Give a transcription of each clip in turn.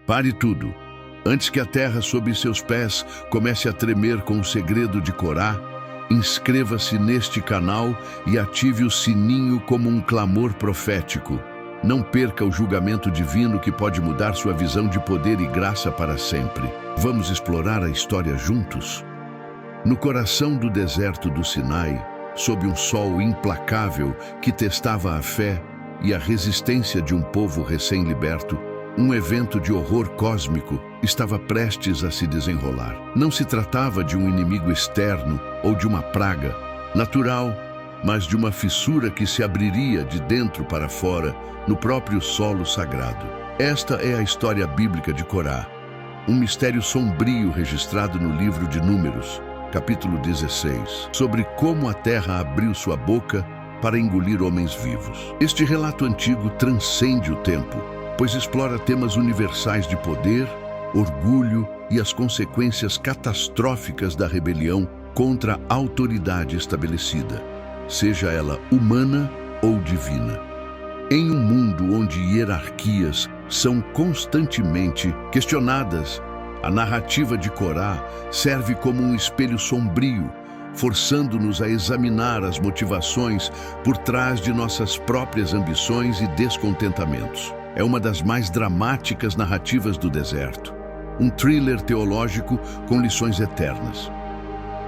Pare tudo. Antes que a terra sob seus pés comece a tremer com o segredo de Corá, inscreva-se neste canal e ative o sininho como um clamor profético. Não perca o julgamento divino que pode mudar sua visão de poder e graça para sempre. Vamos explorar a história juntos? No coração do deserto do Sinai, sob um sol implacável que testava a fé e a resistência de um povo recém-liberto, um evento de horror cósmico estava prestes a se desenrolar. Não se tratava de um inimigo externo ou de uma praga natural, mas de uma fissura que se abriria de dentro para fora no próprio solo sagrado. Esta é a história bíblica de Corá, um mistério sombrio registrado no livro de Números, capítulo 16, sobre como a terra abriu sua boca para engolir homens vivos. Este relato antigo transcende o tempo, pois explora temas universais de poder, orgulho e as consequências catastróficas da rebelião contra a autoridade estabelecida, seja ela humana ou divina. Em um mundo onde hierarquias são constantemente questionadas, a narrativa de Corá serve como um espelho sombrio, forçando-nos a examinar as motivações por trás de nossas próprias ambições e descontentamentos. É uma das mais dramáticas narrativas do deserto, um thriller teológico com lições eternas.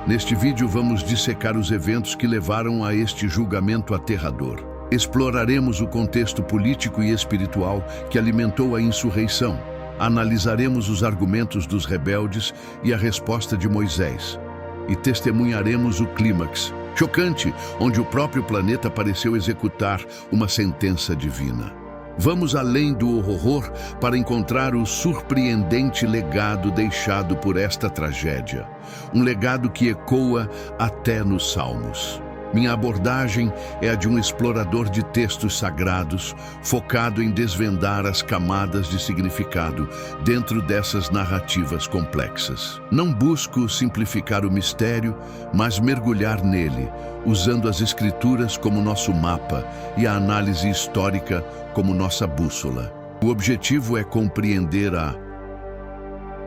Neste vídeo vamos dissecar os eventos que levaram a este julgamento aterrador. Exploraremos o contexto político e espiritual que alimentou a insurreição. Analisaremos os argumentos dos rebeldes e a resposta de Moisés. E testemunharemos o clímax chocante, onde o próprio planeta pareceu executar uma sentença divina. Vamos além do horror para encontrar o surpreendente legado deixado por esta tragédia. Um legado que ecoa até nos Salmos. Minha abordagem é a de um explorador de textos sagrados, focado em desvendar as camadas de significado dentro dessas narrativas complexas. Não busco simplificar o mistério, mas mergulhar nele, usando as escrituras como nosso mapa e a análise histórica como nossa bússola. O objetivo é compreender a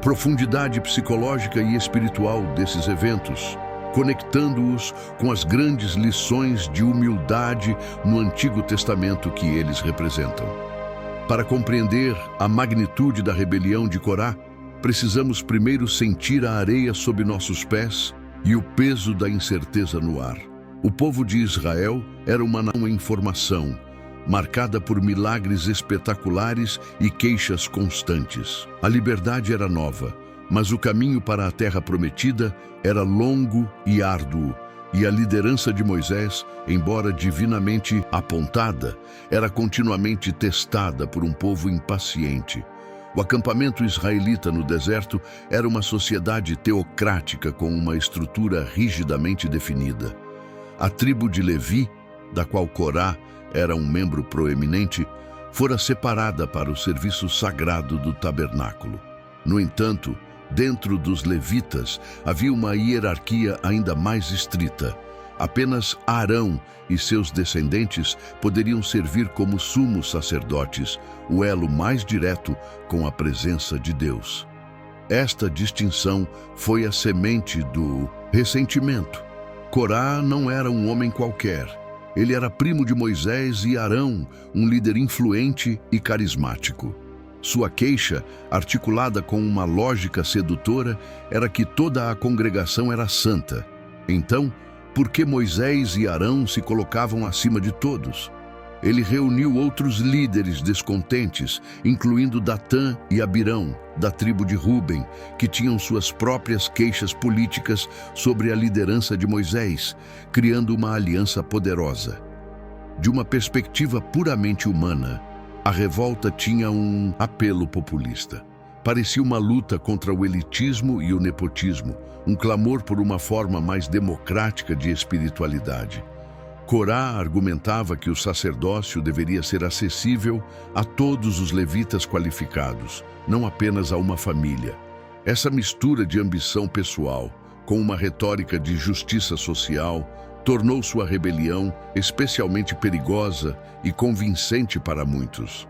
profundidade psicológica e espiritual desses eventos, conectando-os com as grandes lições de humildade no Antigo Testamento que eles representam. Para compreender a magnitude da rebelião de Corá, precisamos primeiro sentir a areia sob nossos pés e o peso da incerteza no ar. O povo de Israel era uma nação em formação, marcada por milagres espetaculares e queixas constantes. A liberdade era nova, mas o caminho para a terra prometida era longo e árduo, e a liderança de Moisés, embora divinamente apontada, era continuamente testada por um povo impaciente. O acampamento israelita no deserto era uma sociedade teocrática com uma estrutura rigidamente definida. A tribo de Levi, da qual Corá era um membro proeminente, fora separada para o serviço sagrado do tabernáculo. No entanto, dentro dos levitas havia uma hierarquia ainda mais estrita. Apenas Arão e seus descendentes poderiam servir como sumos sacerdotes, o elo mais direto com a presença de Deus. Esta distinção foi a semente do ressentimento. Corá não era um homem qualquer. Ele era primo de Moisés e Arão, um líder influente e carismático. Sua queixa, articulada com uma lógica sedutora, era que toda a congregação era santa. Então, por que Moisés e Arão se colocavam acima de todos? Ele reuniu outros líderes descontentes, incluindo Datã e Abirão, da tribo de Ruben, que tinham suas próprias queixas políticas sobre a liderança de Moisés, criando uma aliança poderosa. De uma perspectiva puramente humana, a revolta tinha um apelo populista. Parecia uma luta contra o elitismo e o nepotismo, um clamor por uma forma mais democrática de espiritualidade. Corá argumentava que o sacerdócio deveria ser acessível a todos os levitas qualificados, não apenas a uma família. Essa mistura de ambição pessoal com uma retórica de justiça social tornou sua rebelião especialmente perigosa e convincente para muitos.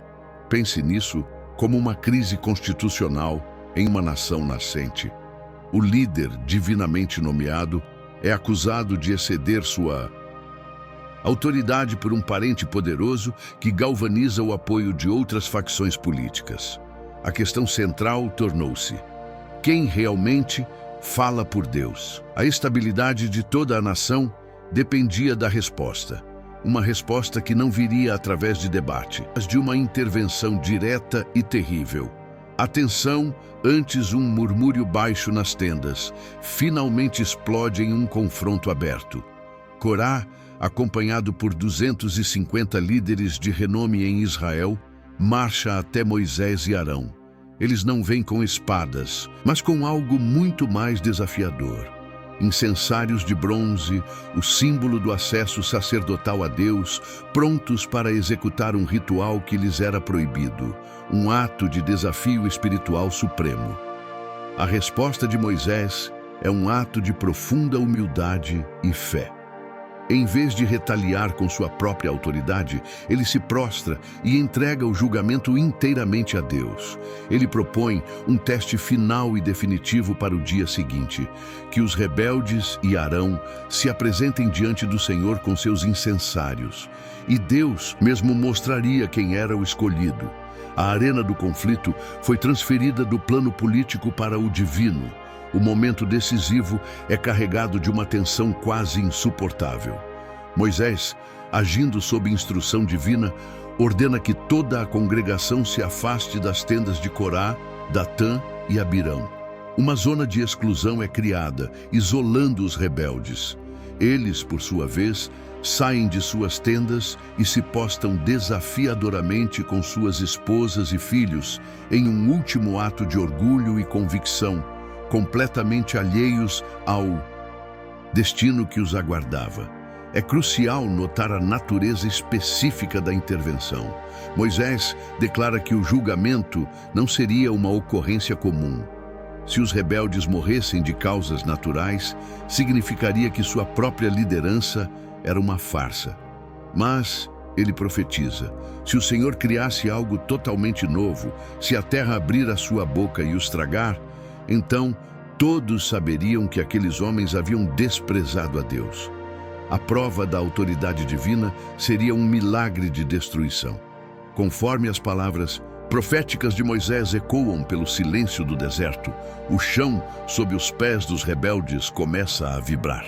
Pense nisso como uma crise constitucional em uma nação nascente. O líder divinamente nomeado é acusado de exceder sua autoridade por um parente poderoso que galvaniza o apoio de outras facções políticas. A questão central tornou-se: quem realmente fala por Deus? A estabilidade de toda a nação dependia da resposta. Uma resposta que não viria através de debate, mas de uma intervenção direta e terrível. A tensão, antes um murmúrio baixo nas tendas, finalmente explode em um confronto aberto. Corá, acompanhado por 250 líderes de renome em Israel, marcha até Moisés e Arão. Eles não vêm com espadas, mas com algo muito mais desafiador. Incensários de bronze, o símbolo do acesso sacerdotal a Deus, prontos para executar um ritual que lhes era proibido, um ato de desafio espiritual supremo. A resposta de Moisés é um ato de profunda humildade e fé. Em vez de retaliar com sua própria autoridade, ele se prostra e entrega o julgamento inteiramente a Deus. Ele propõe um teste final e definitivo para o dia seguinte: que os rebeldes e Arão se apresentem diante do Senhor com seus incensários. E Deus mesmo mostraria quem era o escolhido. A arena do conflito foi transferida do plano político para o divino. O momento decisivo é carregado de uma tensão quase insuportável. Moisés, agindo sob instrução divina, ordena que toda a congregação se afaste das tendas de Corá, Datã e Abirão. Uma zona de exclusão é criada, isolando os rebeldes. Eles, por sua vez, saem de suas tendas e se postam desafiadoramente com suas esposas e filhos em um último ato de orgulho e convicção, completamente alheios ao destino que os aguardava. É crucial notar a natureza específica da intervenção. Moisés declara que o julgamento não seria uma ocorrência comum. Se os rebeldes morressem de causas naturais, significaria que sua própria liderança era uma farsa. Mas ele profetiza: se o Senhor criasse algo totalmente novo, se a terra abrir a sua boca e os tragar, então todos saberiam que aqueles homens haviam desprezado a Deus. A prova da autoridade divina seria um milagre de destruição. Conforme as palavras proféticas de Moisés ecoam pelo silêncio do deserto, o chão sob os pés dos rebeldes começa a vibrar.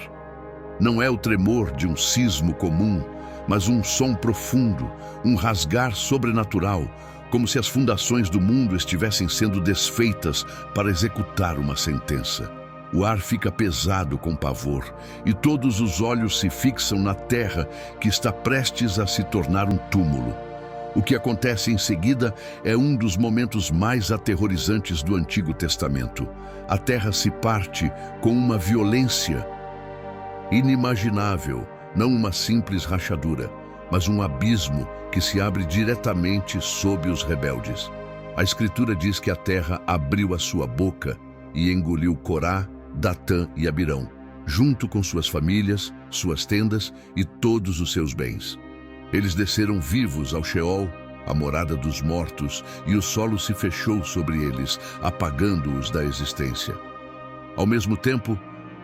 Não é o tremor de um sismo comum, mas um som profundo, um rasgar sobrenatural, como se as fundações do mundo estivessem sendo desfeitas para executar uma sentença. O ar fica pesado com pavor, e todos os olhos se fixam na terra que está prestes a se tornar um túmulo. O que acontece em seguida é um dos momentos mais aterrorizantes do Antigo Testamento. A terra se parte com uma violência inimaginável, não uma simples rachadura, mas um abismo que se abre diretamente sob os rebeldes. A Escritura diz que a terra abriu a sua boca e engoliu Corá, Datã e Abirão, junto com suas famílias, suas tendas e todos os seus bens. Eles desceram vivos ao Sheol, a morada dos mortos, e o solo se fechou sobre eles, apagando-os da existência. Ao mesmo tempo,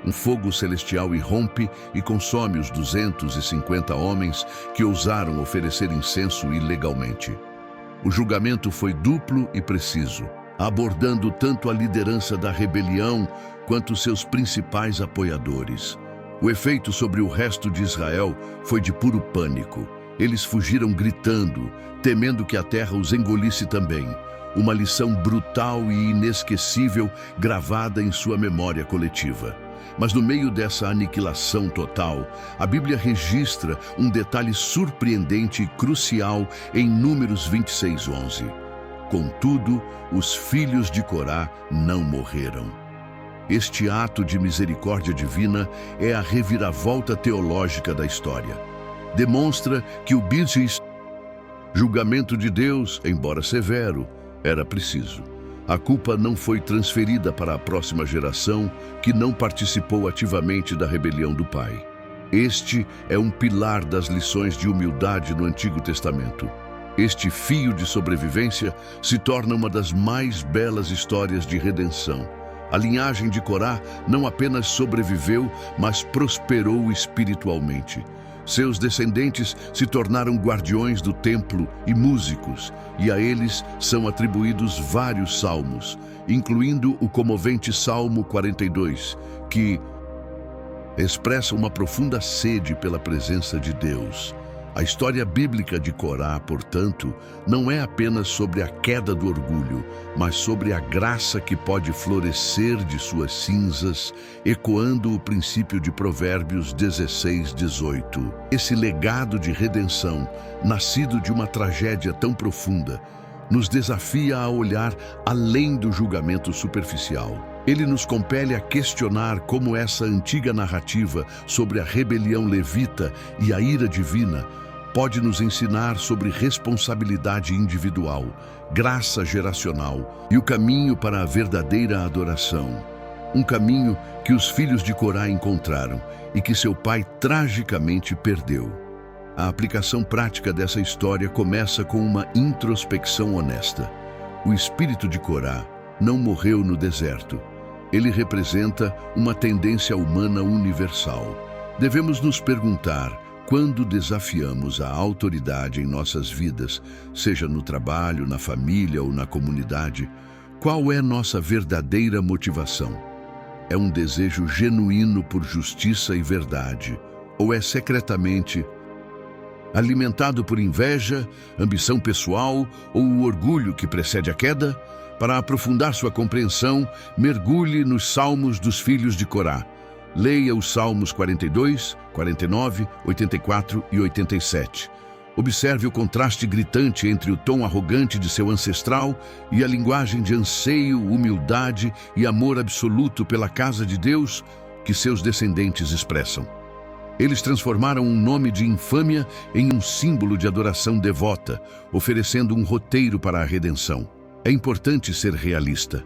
um fogo celestial irrompe e consome os 250 homens que ousaram oferecer incenso ilegalmente. O julgamento foi duplo e preciso, abordando tanto a liderança da rebelião quanto seus principais apoiadores. O efeito sobre o resto de Israel foi de puro pânico. Eles fugiram gritando, temendo que a terra os engolisse também. Uma lição brutal e inesquecível gravada em sua memória coletiva. Mas no meio dessa aniquilação total, a Bíblia registra um detalhe surpreendente e crucial em Números 26:11. Contudo, os filhos de Corá não morreram. Este ato de misericórdia divina é a reviravolta teológica da história. Demonstra que o julgamento de Deus, embora severo, era preciso. A culpa não foi transferida para a próxima geração, que não participou ativamente da rebelião do pai. Este é um pilar das lições de humildade no Antigo Testamento. Este fio de sobrevivência se torna uma das mais belas histórias de redenção. A linhagem de Corá não apenas sobreviveu, mas prosperou espiritualmente. Seus descendentes se tornaram guardiões do templo e músicos, e a eles são atribuídos vários salmos, incluindo o comovente Salmo 42, que expressa uma profunda sede pela presença de Deus. A história bíblica de Corá, portanto, não é apenas sobre a queda do orgulho, mas sobre a graça que pode florescer de suas cinzas, ecoando o princípio de Provérbios 16:18. Esse legado de redenção, nascido de uma tragédia tão profunda, nos desafia a olhar além do julgamento superficial. Ele nos compele a questionar como essa antiga narrativa sobre a rebelião levita e a ira divina pode nos ensinar sobre responsabilidade individual, graça geracional e o caminho para a verdadeira adoração. Um caminho que os filhos de Corá encontraram e que seu pai tragicamente perdeu. A aplicação prática dessa história começa com uma introspecção honesta. O espírito de Corá não morreu no deserto. Ele representa uma tendência humana universal. Devemos nos perguntar: quando desafiamos a autoridade em nossas vidas, seja no trabalho, na família ou na comunidade, qual é nossa verdadeira motivação? É um desejo genuíno por justiça e verdade, ou é secretamente alimentado por inveja, ambição pessoal ou o orgulho que precede a queda? Para aprofundar sua compreensão, mergulhe nos Salmos dos Filhos de Corá. Leia os Salmos 42, 49, 84 e 87. Observe o contraste gritante entre o tom arrogante de seu ancestral e a linguagem de anseio, humildade e amor absoluto pela casa de Deus que seus descendentes expressam. Eles transformaram um nome de infâmia em um símbolo de adoração devota, oferecendo um roteiro para a redenção. É importante ser realista.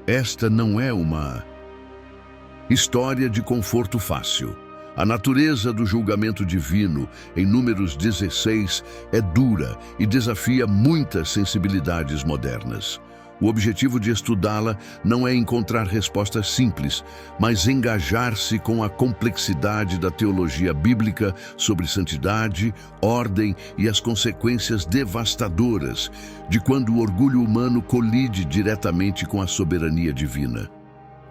Esta não é uma história de conforto fácil. A natureza do julgamento divino, em Números 16, é dura e desafia muitas sensibilidades modernas. O objetivo de estudá-la não é encontrar respostas simples, mas engajar-se com a complexidade da teologia bíblica sobre santidade, ordem e as consequências devastadoras de quando o orgulho humano colide diretamente com a soberania divina.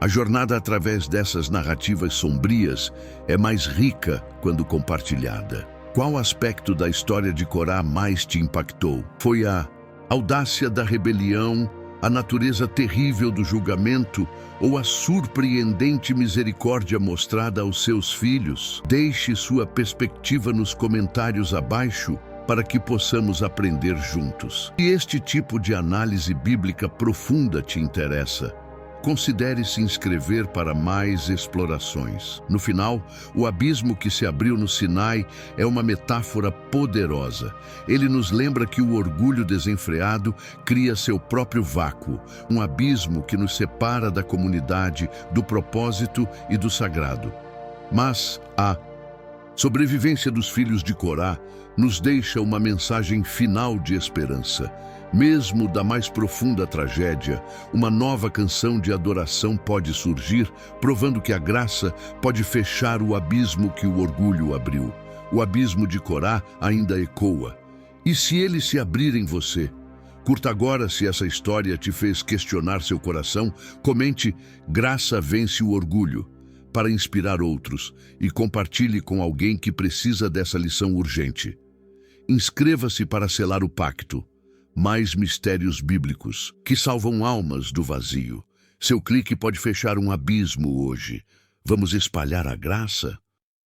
A jornada através dessas narrativas sombrias é mais rica quando compartilhada. Qual aspecto da história de Corá mais te impactou? Foi a audácia da rebelião, a natureza terrível do julgamento ou a surpreendente misericórdia mostrada aos seus filhos? Deixe sua perspectiva nos comentários abaixo para que possamos aprender juntos. Se este tipo de análise bíblica profunda te interessa, considere se inscrever para mais explorações. No final, o abismo que se abriu no Sinai é uma metáfora poderosa. Ele nos lembra que o orgulho desenfreado cria seu próprio vácuo, um abismo que nos separa da comunidade, do propósito e do sagrado. Mas a sobrevivência dos filhos de Corá nos deixa uma mensagem final de esperança. Mesmo da mais profunda tragédia, uma nova canção de adoração pode surgir, provando que a graça pode fechar o abismo que o orgulho abriu. O abismo de Corá ainda ecoa. E se ele se abrir em você? Curta agora se essa história te fez questionar seu coração. Comente "Graça vence o orgulho" para inspirar outros e compartilhe com alguém que precisa dessa lição urgente. Inscreva-se para selar o pacto. Mais mistérios bíblicos que salvam almas do vazio. Seu clique pode fechar um abismo hoje. Vamos espalhar a graça?